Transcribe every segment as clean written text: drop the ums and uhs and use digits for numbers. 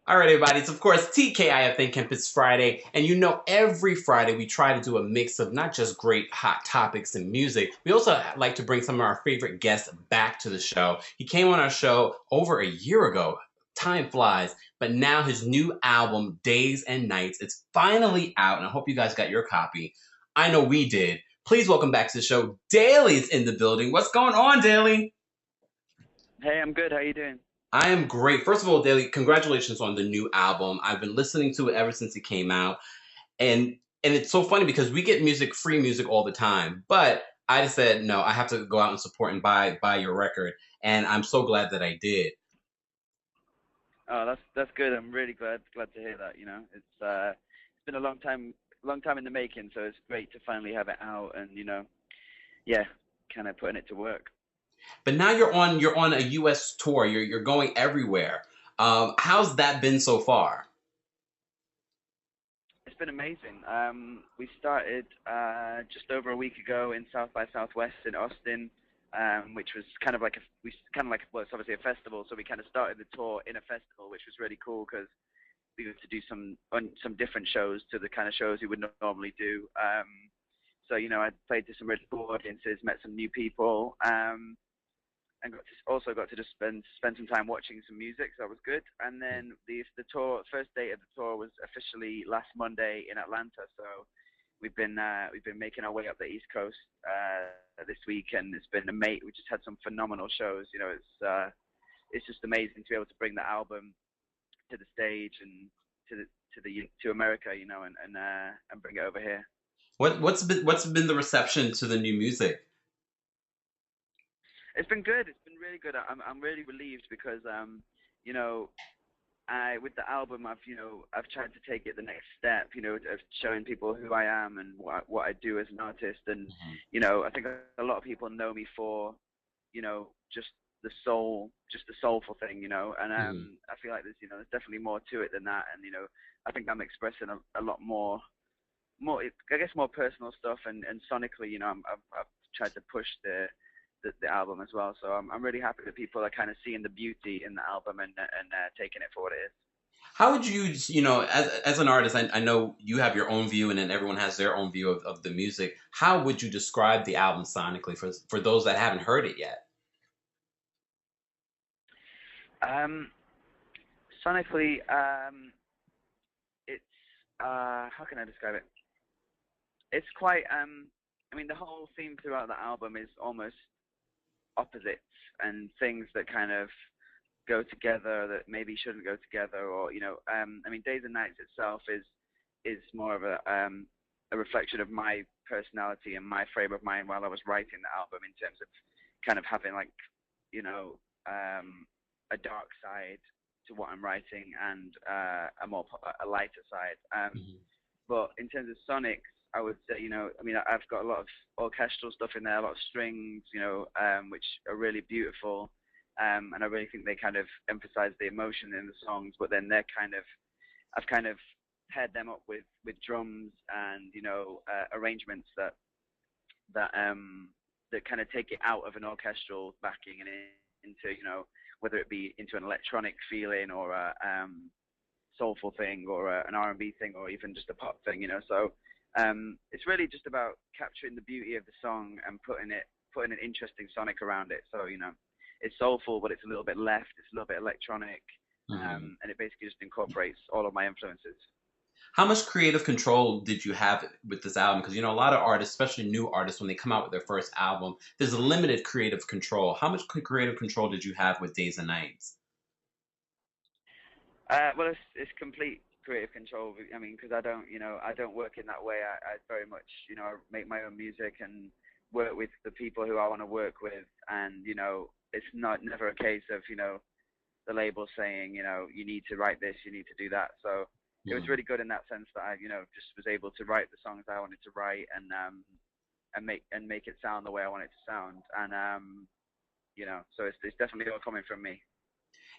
All right, everybody. It's of course TKI Think Camp. It's Friday, and you know every Friday we try to do a mix of not just great hot topics and music. We also like to bring some of our favorite guests back to the show. He came on our show over a year ago. Time flies, but now his new album, Days and Nights, it's finally out, and I hope you guys got your copy. I know we did. Please welcome back to the show. Daley's in the building. What's going on, Daley? Hey, I'm good. How you doing? I am great. First of all, Daley, congratulations on the new album. I've been listening to it ever since it came out, and it's so funny because we get free music all the time. But I just said no. I have to go out and support and buy your record, and I'm so glad that I did. Oh, that's good. I'm really glad to hear that. It's been a long time in the making. So it's great to finally have it out, and yeah, kind of putting it to work. But now you're on a U.S. tour. You're going everywhere. How's that been so far? It's been amazing. We started just over a week ago in South by Southwest in Austin, which was well, it's obviously a festival, so we kind of started the tour in a festival, which was really cool because we got to do some different shows to the kind of shows we would normally do. So I played to some really cool audiences, met some new people, and also got to just spend some time watching some music. So that was good. And then the tour first date of the tour was officially last Monday in Atlanta. So we've been making our way up the East Coast this week, and it's been amazing. We just had some phenomenal shows. It's just amazing to be able to bring the album to the stage and to America, and bring it over here. What's been the reception to the new music? It's been good. It's been really good. I'm really relieved because you know, I with the album I've tried to take it the next step, of showing people who I am and what I do as an artist. And I think a lot of people know me for just the soulful thing, and I feel like there's definitely more to it than that. And I think I'm expressing a lot more, I guess, more personal stuff, and sonically, I've tried to push the album as well. So I'm really happy that people are kind of seeing the beauty in the album and taking it for what it is. How would as an artist, I know you have your own view, and then everyone has their own view of the music. How would you describe the album sonically for those that haven't heard it yet? Um, Sonically, it's how can I describe it? It's quite I mean, the whole theme throughout the album is almost opposites and things that kind of go together that maybe shouldn't go together, or I mean, Days and Nights itself is more of a reflection of my personality and my frame of mind while I was writing the album, in terms of kind of having, like, you know a dark side to what I'm writing, and a lighter side. Mhm. But in terms of sonics, I would say, I mean, I've got a lot of orchestral stuff in there, a lot of strings, which are really beautiful. And I really think they kind of emphasize the emotion in the songs. But then I've kind of paired them up with drums and, arrangements that kind of take it out of an orchestral backing and into, whether it be into an electronic feeling, or a soulful thing, or an R&B thing, or even just a pop thing. So it's really just about capturing the beauty of the song and putting an interesting sonic around it. So it's soulful, but it's a little bit left, it's a little bit electronic, Mhm. and it basically just incorporates all of my influences. How much creative control did you have with this album? Because a lot of artists, especially new artists, when they come out with their first album, there's a limited creative control. How much creative control did you have with Days and Nights? Well, it's complete creative control. I mean, because I don't work in that way. I very much, I make my own music and work with the people who I want to work with. And it's not never a case of the label saying, you need to write this, you need to do that. So it was Mhm. really good in that sense that I just was able to write the songs I wanted to write, and make it sound the way I want it to sound. And so it's definitely all coming from me.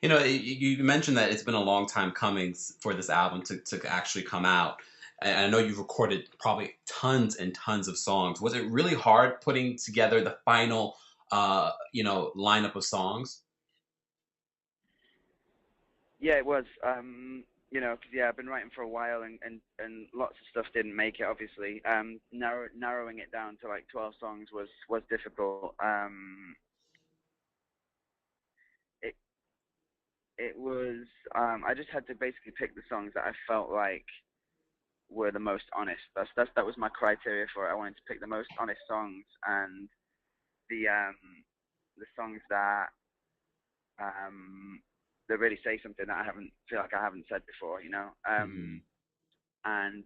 You mentioned that it's been a long time coming for this album to actually come out. And I know you've recorded probably tons and tons of songs. Was it really hard putting together the final, lineup of songs? Yeah, it was. You know, 'cause yeah, I've been writing for a while, and lots of stuff didn't make it. Obviously, narrowing it down to like 12 songs was difficult. It it was. I just had to basically pick the songs that I felt like were the most honest. That was my criteria for it. I wanted to pick the most honest songs, and the um the songs um that really say something that I haven't feel like I haven't said before. You know. Hmm. And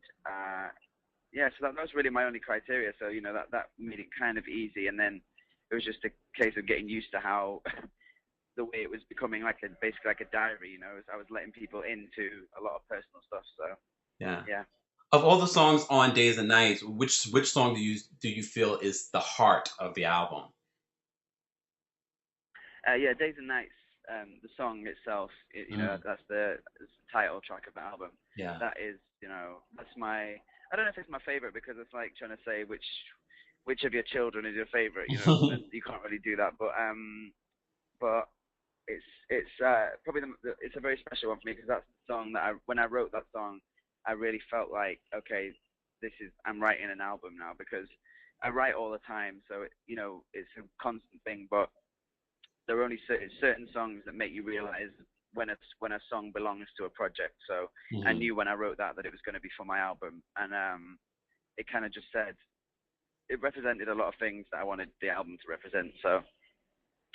yeah, so that was really my only criteria. So you know that made it kind of easy, and then it was just a case of getting used to how the way it was becoming like a basically like a diary. You know, I was letting people into a lot of personal stuff. So Yeah. yeah, Of all the songs on Days and Nights, which song do you feel is the heart of the album? yeah, Days and Nights. The song itself, you know, Mm. that's the title track of the album. Yeah. That is, you know, that's my. I don't know if it's my favorite because it's like trying to say which of your children is your favorite, you know, and you can't really do that. But it's probably it's a very special one for me because that's the song that when I wrote that song, I really felt like okay, I'm writing an album now because I write all the time, so you know it's a constant thing. But there are only certain songs that make you realize when a song belongs to a project. So I Hmm. knew when I wrote that it was going to be for my album, and it kind of just said it represented a lot of things that I wanted the album to represent. So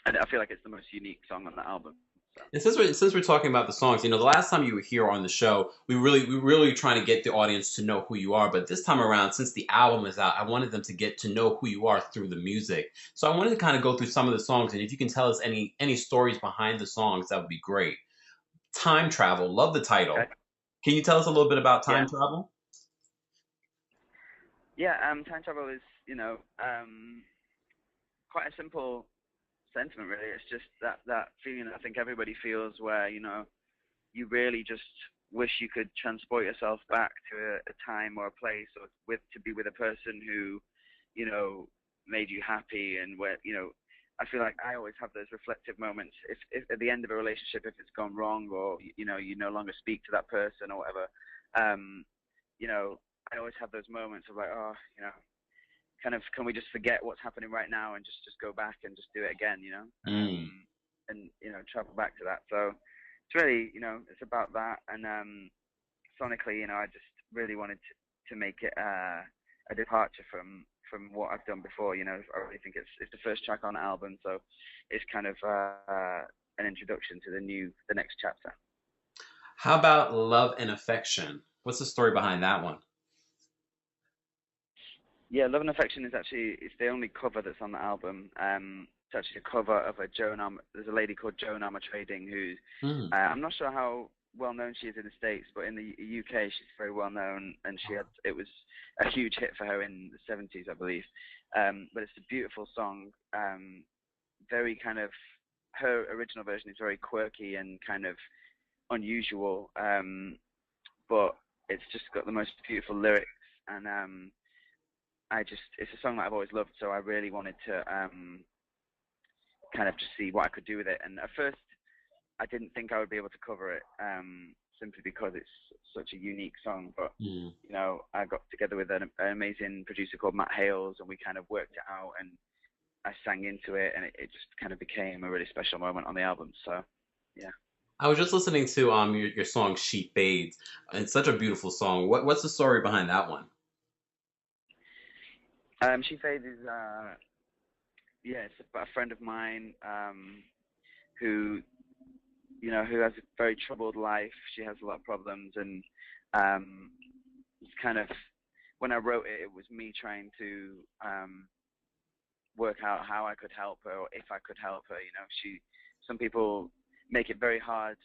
and I feel like it's the most unique song on the album. So And since we're talking about the songs, the last time you were here on the show, we really trying to get the audience to know who you are. But this time around, since the album is out, I wanted them to get to know who you are through the music. So I wanted to kind of go through some of the songs, and if you can tell us any stories behind the songs, that would be great. Time Travel, love the okay, title. Can you tell us a little bit about yeah, Time Travel? yeah. Time travel is quite a simple sentiment, really. It's just that feeling that I think everybody feels, where you really just wish you could transport yourself back to a time or a place, or to be with a person who, you know, made you happy, and where I feel like I always have those reflective moments. If at the end of a relationship, if it's gone wrong, or you no longer speak to that person or whatever, um, you know, I always have those moments of like, oh, kind of, can we just forget what's happening right now and just go back and just do it again, Mm. and travel back to that. So it's really, it's about that. And sonically, I just really wanted to make it a departure from what I've done before. I really think it's the first track on the album, so it's kind of an introduction to the next chapter. How about Love and Affection? What's the story behind that one? Yeah, Love and Affection is actually it's the only cover that's on the album. It's actually a cover of a Joan Arm. There's a lady called Joan Armatrading who's Mm. I'm not sure how well known she is in the States, but in the UK she's very well known, and it was a huge hit for her in the 70s, I believe. But it's a beautiful song. Very kind of her original version is very quirky and kind of unusual, but it's just got the most beautiful lyrics, and it's a song that I've always loved, so I really wanted to kind of just see what I could do with it. And at first, I didn't think I would be able to cover it, simply because it's such a unique song. But Mm. I got together with an amazing producer called Matt Hales, and we kind of worked it out, and I sang into it, and it just kind of became a really special moment on the album. So, yeah. I was just listening to your song She Fades. It's such a beautiful song. What's the story behind that one? She Fades is yeah, it's about a friend of mine, who who has a very troubled life. She has a lot of problems, and it's kind of when I wrote it, it was me trying to work out how I could help her, or if I could help her. Some people make it very hard.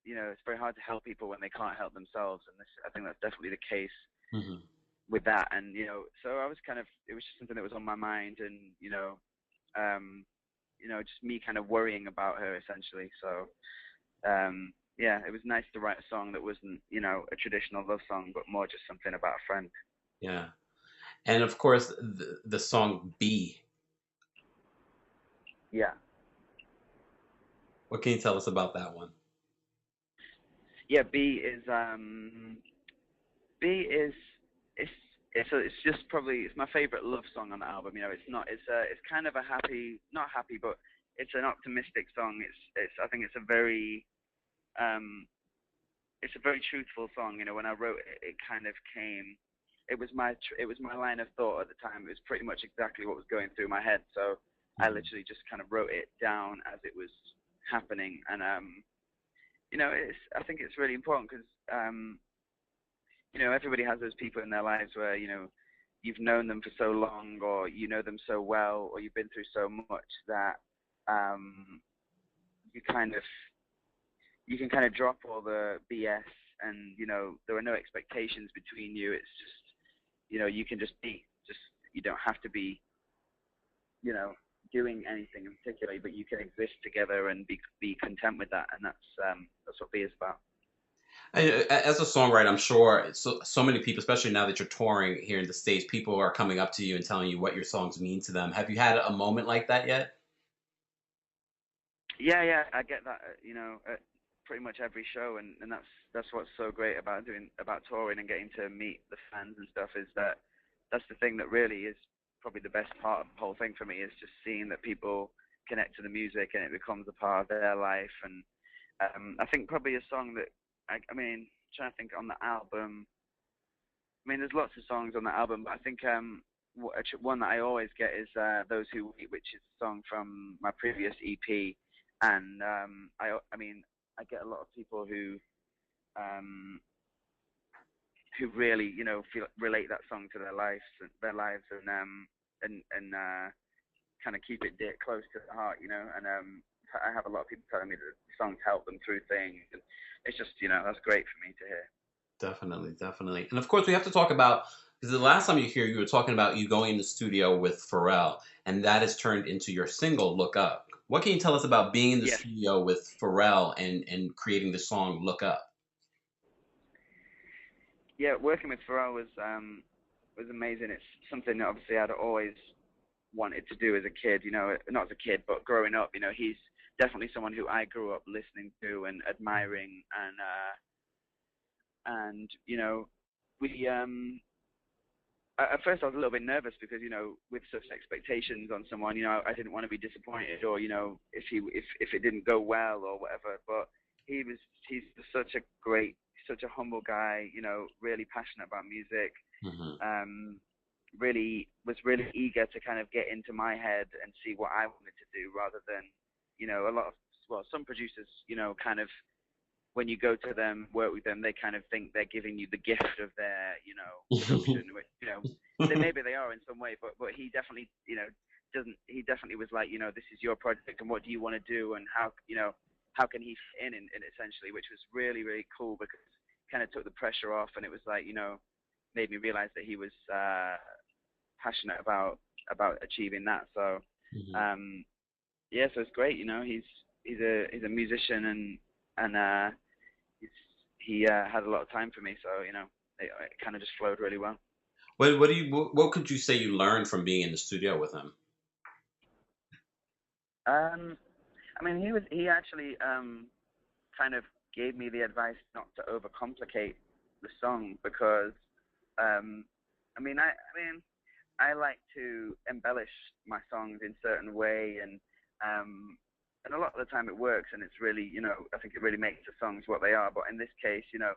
It's very hard to help people when they can't help themselves, and I think that's definitely the case Hmm. with that. And so I was it was just something that was on my mind, and um, just me kind of worrying about her essentially. So yeah, it was nice to write a song that wasn't, a traditional love song, but more just something about a friend. Yeah. And of course, the song B. Yeah. What can you tell us about that one? Yeah, B is it's it's just probably it's my favorite love song on the album. You know, it's kind of a happy, not happy, but it's an optimistic song. It's I think um it's a very truthful song. You know, when I wrote it, it kind of came. It was my line of thought at the time. It was pretty much exactly what was going through my head. So I Mhm. literally just kind of wrote it down as it was happening. And you know, it's I think it's really important because you know, everybody has those people in their lives where, you know, you've known them for so long, or you know them so well, or you've been through so much that um, you kind of you can kind of drop all the BS, and you know there are no expectations between you. It's just, you know, you can just be, just you don't have to be, you know, doing anything in particular, but you can exist together and be content with that, and that's what B is about. As a songwriter, I'm sure so many people, especially now that you're touring here in the States, people are coming up to you and telling you what your songs mean to them. Have you had a moment like that yet? Yeah, yeah, I get that. You know, at pretty much every show, and that's what's so great about about touring and getting to meet the fans and stuff, is that that's the thing that really is probably the best part of the whole thing for me, is just seeing that people connect to the music and it becomes a part of their life. And I think probably a song that I mean, trying to think on the album. I mean, there's lots of songs on the album, but I think one that I always get is "Those Who Wait," which is a song from my previous EP. And I mean, I get a lot of people um, who really, you know, feel relate that song to their lives, and kind of keep it dear close to the heart, you know. And I have a lot of people telling me that the songs help them through things, and it's just, you know, that's great for me to hear. Definitely, definitely. And of course, we have to talk about, because the last time you here, you were talking about you going in the studio with Pharrell, and that has turned into your single, Look Up. What can you tell us about being in the Yes. studio with Pharrell and creating the song Look Up? Yeah, working with Pharrell was amazing. It's something that obviously I'd always wanted to do as a kid. You know, not as a kid, but growing up. You know, he's definitely someone who I grew up listening to and admiring, and you know, we at first I was a little bit nervous because, you know, with such expectations on someone, you know, I didn't want to be disappointed, or, you know, if it didn't go well or whatever. But he's such a great, such a humble guy, you know, really passionate about music. Hmm. Um, really was really eager to kind of get into my head and see what I wanted to do, rather than, you know, a lot of, well, some producers, you know, kind of, when you go to them, work with them, they kind of think they're giving you the gift of their, you know, production, which, you know, maybe they are in some way, but he definitely, you know, doesn't. He definitely was like, you know, this is your project, and what do you want to do, and how, you know, how can he fit in essentially, which was really really cool, because it kind of took the pressure off, and it was like, you know, made me realize that he was passionate about achieving that. So Hmm. um, yeah, so it's great. You know, he's a musician, and he's, he had a lot of time for me, so you know, it kind of just flowed really well. What could you say you learned from being in the studio with him? Um, I mean, he actually kind of gave me the advice not to overcomplicate the song, because um, I mean, I like to embellish my songs in certain way, um, and a lot of the time it works, and it's really, you know, I think it really makes the songs what they are. But in this case, you know,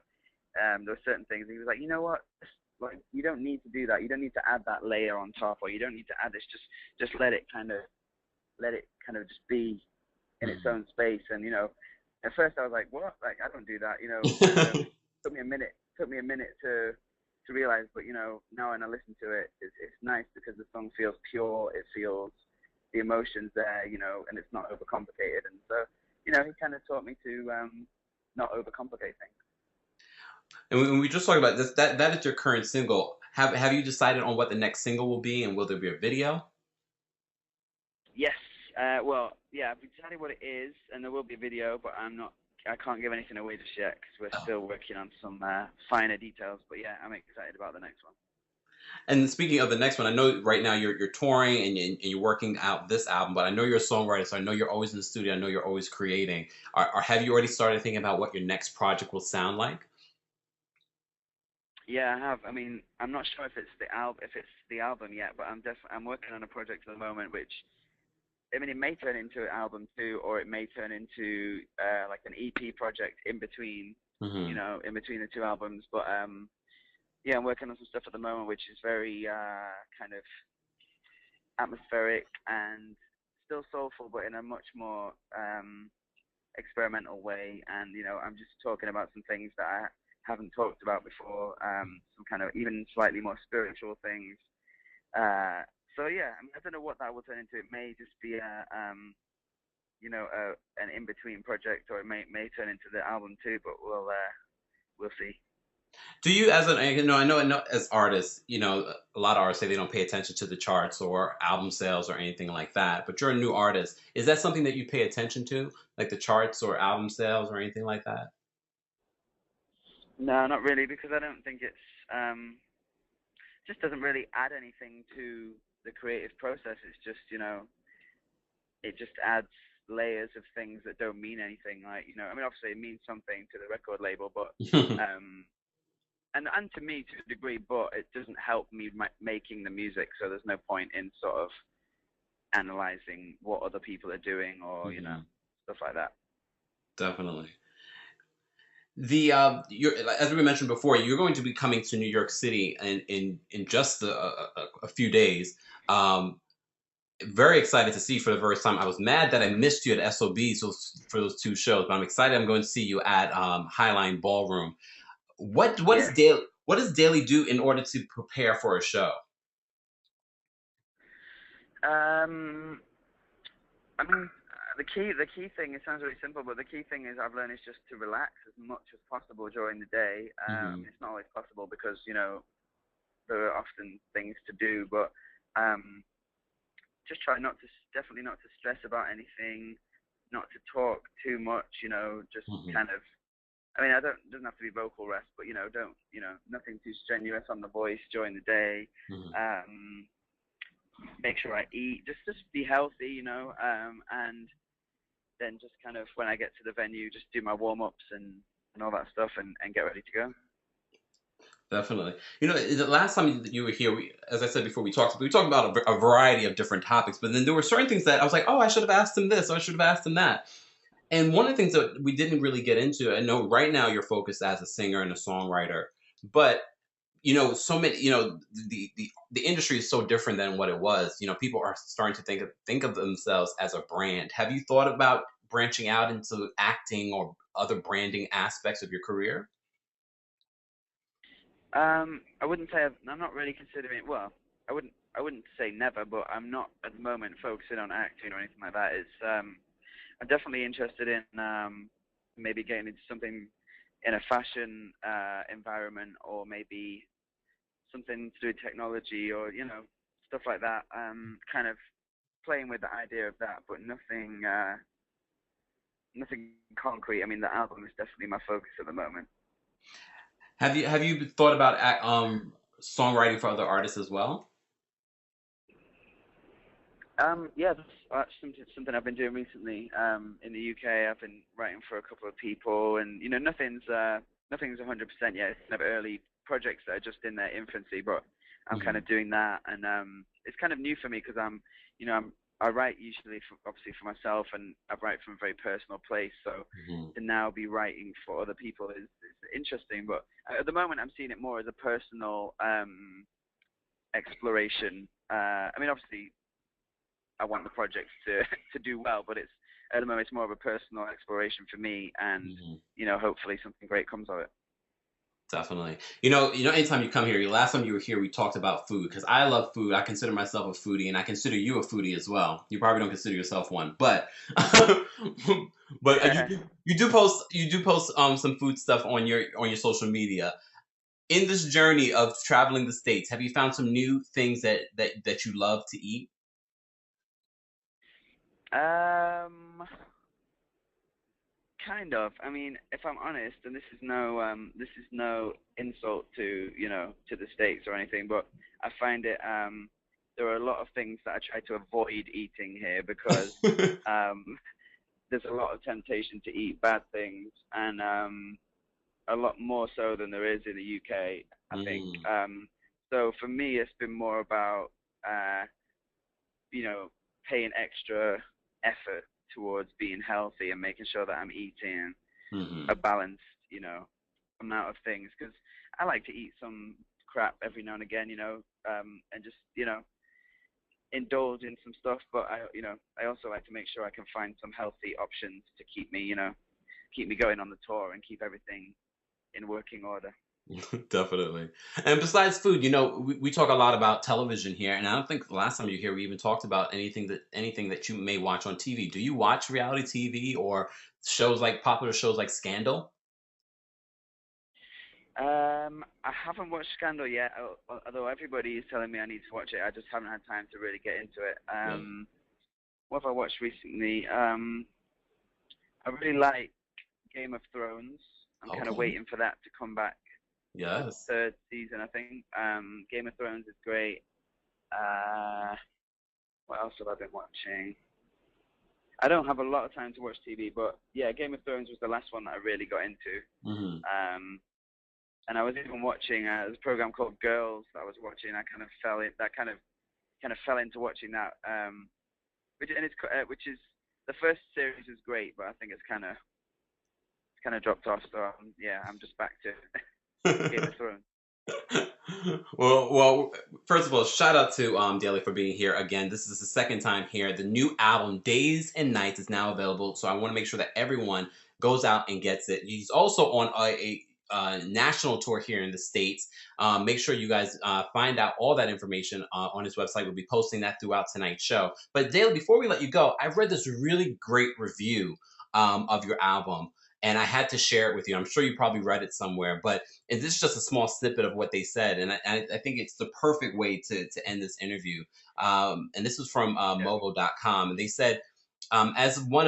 there were certain things. He was like, you know what, like, you don't need to do that. You don't need to add that layer on top, or you don't need to add this. Just let it kind of just be in its Hmm. own space. And you know, at first I was like, what? Like, I don't do that. You know, and took me a minute to realize. But you know, now when I listen to it, it's nice because the song feels pure. It feels the emotions there. You know, and it's not overcomplicated. And so, you know, he kind of taught me to not overcomplicate things. And when we just talked about this, that is your current single. Have you decided on what the next single will be, and will there be a video? Yes. Well, yeah, I've decided what it is, and there will be a video, but I can't give anything away just yet because we're Oh, still working on some finer details. But yeah, I'm excited about the next one. And speaking of the next one, I know right now you're touring and you're working out this album, but I know you're a songwriter, so I know you're always in the studio. I know you're always creating. Have you already started thinking about what your next project will sound like? Yeah, I have. I mean, I'm not sure if it's the album yet, but I'm working on a project at the moment, which I mean, it may turn into an album too, or it may turn into like an EP project in between, Hmm. in between the two albums. But yeah, I'm working on some stuff at the moment, which is very kind of atmospheric and still soulful, but in a much more experimental way. And I'm just talking about some things that I haven't talked about before, some kind of even slightly more spiritual things. Uh, so yeah, I mean, I don't know what that will turn into. It may just be an in between project, or it may turn into the album too. But we'll see. Do you, as an, I know as artists, a lot of artists say they don't pay attention to the charts or album sales or anything like that. But you're a new artist. Is that something that you pay attention to, like the charts or album sales or anything like that? No, not really, because I don't think it's just doesn't really add anything to the creative process. It's just it just adds layers of things that don't mean anything. Like I mean, obviously it means something to the record label, but um, and to me to a degree, but it doesn't help me making the music. So there's no point in sort of analyzing what other people are doing, or Hmm. stuff like that. Definitely. You're, as we mentioned before, you're going to be coming to New York City in just a few days. Um, Very excited to see you for the first time. I was mad that I missed you at SOB for those two shows, but I'm excited I'm going to see you at Highline Ballroom. Yes. What does Daley do in order to prepare for a show? Um, I mean, the key thing. It sounds really simple, but the key thing is I've learned is just to relax as much as possible during the day. I Hmm. mean, it's not always possible because there are often things to do, but um, just try definitely not to stress about anything, not to talk too much. Just Hmm. kind of. I mean, doesn't have to be vocal rest, but don't nothing too strenuous on the voice during the day. Hmm. Um, Make sure I eat, just be healthy, and then just kind of when I get to the venue, just do my warm ups and all that stuff, and get ready to go. Definitely. The last time that you were here, as I said before, we talked about a variety of different topics, but then there were certain things that I was like, oh, I should have asked him this, or I should have asked him that. And one of the things that we didn't really get into, I know right now you're focused as a singer and a songwriter, but so many, the industry is so different than what it was. People are starting to think of themselves as a brand. Have you thought about branching out into acting or other branding aspects of your career? I wouldn't say I'm not really considering. Well, I wouldn't say never, but I'm not at the moment focusing on acting or anything like that. I'm definitely interested in maybe getting into something in a fashion environment, or maybe something to do with technology, or stuff like that. Kind of playing with the idea of that, but nothing concrete. I mean, the album is definitely my focus at the moment. Have you thought about songwriting for other artists as well? Yeah, that's something I've been doing recently. In the UK, I've been writing for a couple of people, and nothing's 100% yet. It's kind of early projects that are just in their infancy, but I'm kind Hmm. of doing that, and it's kind of new for me because I write usually obviously for myself, and I write from a very personal place. So Hmm. to now be writing for other people is interesting, but at the moment I'm seeing it more as a personal exploration. I mean, obviously I want the project to to do well, but it's at the moment it's more of a personal exploration for me, and Hmm. hopefully something great comes of it. Definitely. Anytime you come here, last time you were here, we talked about food because I love food. I consider myself a foodie, and I consider you a foodie as well. You probably don't consider yourself one, but but you do post some food stuff on your social media. In this journey of traveling the states, have you found some new things that you love to eat? um, Kind of. I mean, if I'm honest, and this is no insult to, to the States or anything, but I find it, there are a lot of things that I try to avoid eating here because um, there's a lot of temptation to eat bad things, and a lot more so than there is in the UK, I think. Mm, So for me, it's been more about, uh, you know, paying extra effort towards being healthy and making sure that I'm eating a hmm. balanced, amount of things. Because I like to eat some crap every now and again, and just, indulge in some stuff. But I also like to make sure I can find some healthy options to keep me, keep me going on the tour and keep everything in working order. Definitely. And besides food, we talk a lot about television here, and I don't think the last time you were here we even talked about anything that you may watch on TV. Do you watch reality TV or popular shows like Scandal? I haven't watched Scandal yet, although everybody is telling me I need to watch it. I just haven't had time to really get into it. Yeah. What have I watched recently? I really like Game of Thrones. I'm kind of Okay. waiting for that to come back for the Yes. third season, I think. Game of Thrones is great. Uh, what else have I been watching? I don't have a lot of time to watch TV, but yeah, Game of Thrones was the last one that I really got into. Hmm. And I was even watching this program called Girls that I was watching. I kind of fell in that kind of fell into watching that. Which is the first series is great, but I think it's kind of dropped off. So yeah, I'm just back to Game of Thrones. Well, first of all, shout out to Daley for being here again. This is the second time here. The new album, Days and Nights, is now available, so I want to make sure that everyone goes out and gets it. He's also on a national tour here in the States. Make sure you guys find out all that information on his website. We'll be posting that throughout tonight's show. But Daley, before we let you go, I've read this really great review of your album, and I had to share it with you. I'm sure you probably read it somewhere, but and this is just a small snippet of what they said, and I think it's the perfect way to end this interview. And this was from Yeah. Movo.com, and they said, as one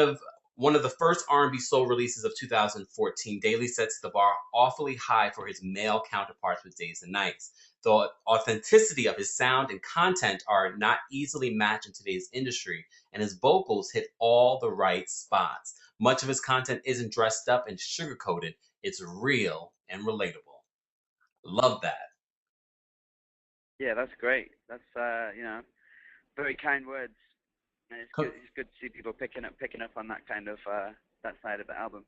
of the first R&B soul releases of 2014, Daley sets the bar awfully high for his male counterparts with Days and Nights. The authenticity of his sound and content are not easily matched in today's industry, and his vocals hit all the right spots. Much of his content isn't dressed up and sugar-coated, it's real and relatable. Love that. Yeah, that's great. That's very kind words, and it's good. Co- It's good to see people picking up on that kind of that side of the album.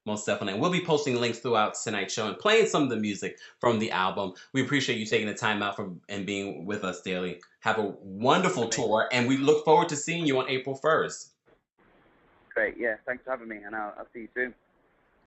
Most definitely. And we'll be posting links throughout tonight's show and playing some of the music from the album. We appreciate you taking the time out from and being with us daily. Have a wonderful Amazing. tour, and we look forward to seeing you on April 1st. Great. Yeah. Thanks for having me, and I'll see you soon.